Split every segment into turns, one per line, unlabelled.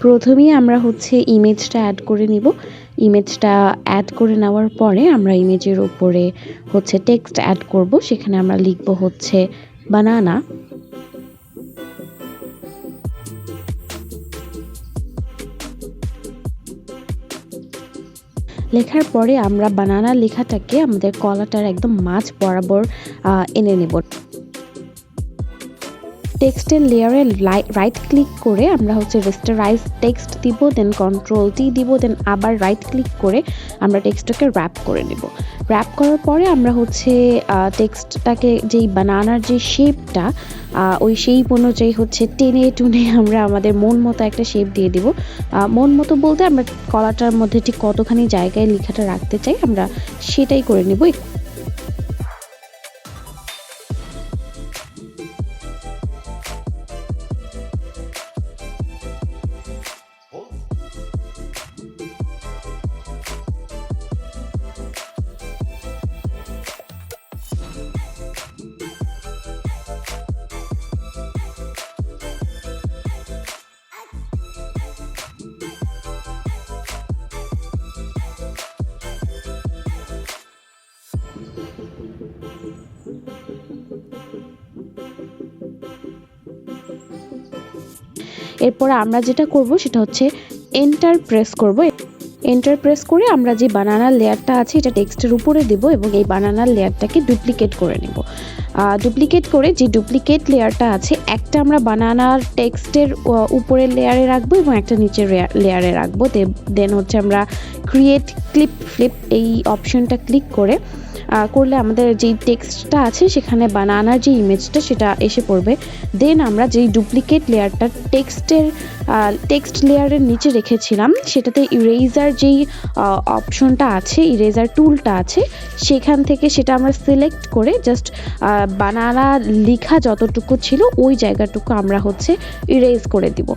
প্রথমেই আমরা হচ্ছে ইমেজটা অ্যাড করে নিব। ইমেজটা অ্যাড করে নেওয়ার পরে আমরা ইমেজের উপরে হচ্ছে টেক্সট অ্যাড করব। সেখানে আমরা লিখব হচ্ছে বানানা। লেখার পরে আমরা বানানা লেখাটাকে আমাদের কলাটার একদম মাঝ বরাবর এনে নেব। টেক্সটের লেয়ারে রাইট ক্লিক করে আমরা হচ্ছে রেস্টারাইজ টেক্সট দিব, দেন Ctrl+T দিব, দেন আবার রাইট ক্লিক করে আমরা টেক্সটটাকে র্যাপ করে নেব। র্যাপ করার পরে আমরা হচ্ছে টেক্সটটাকে যেই বানানার যে শেপটা ওই শেপ অনুযায়ী হচ্ছে টেনে টুনে আমরা আমাদের মন মতো একটা শেপ দিয়ে দিব। মন মতো বলতে আমরা কলাটার মধ্যে ঠিক কতখানি জায়গায় লেখাটা রাখতে চাই আমরা সেটাই করে নেব। এরপরে আমরা যেটা করব সেটা হচ্ছে এন্টার প্রেস করব। এন্টার প্রেস করে আমরা যে বানানার লেয়ারটা আছে এটা টেক্সটের উপরে দেব এবং এই বানানার লেয়ারটাকে ডুপ্লিকেট করে নেব। ডুপ্লিকেট করে যে ডুপ্লিকেট লেয়ারটা আছে একটা আমরা বানানার টেক্সটের উপরের লেয়ারে রাখবো এবং একটা নিচের লেয়ারে রাখবো। দেন হচ্ছে আমরা ক্রিয়েট ক্লিপ ফ্লিপ এই অপশনটা ক্লিক করলে আমাদের যেই টেক্সটটা আছে সেখানে বানানার যে ইমেজটা সেটা এসে পড়বে। দেন আমরা যেই ডুপ্লিকেট লেয়ারটা টেক্সট লেয়ারের নিচে রেখেছিলাম সেটাতে ইরেজার যেই অপশনটা আছে, ইরেজার টুলটা আছে, সেখান থেকে সেটা আমরা সিলেক্ট করে জাস্ট বানানা লেখা যতটুকু ছিল ওই জায়গাটুকু আমরা হচ্ছে ইরেজ করে দিব।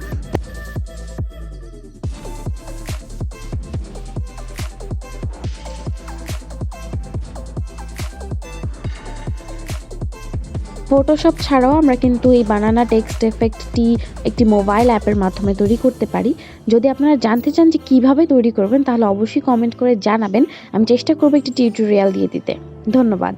ফটোশপ ছাড়াও আমরা কিন্তু এই বানানা টেক্সট এফেক্টটি একটি মোবাইল অ্যাপের মাধ্যমে তৈরি করতে পারি। যদি আপনারা জানতে চান যে কীভাবে তৈরি করবেন তাহলে অবশ্যই কমেন্ট করে জানাবেন। আমি চেষ্টা করব একটি টিউটোরিয়াল দিয়ে দিতে। ধন্যবাদ।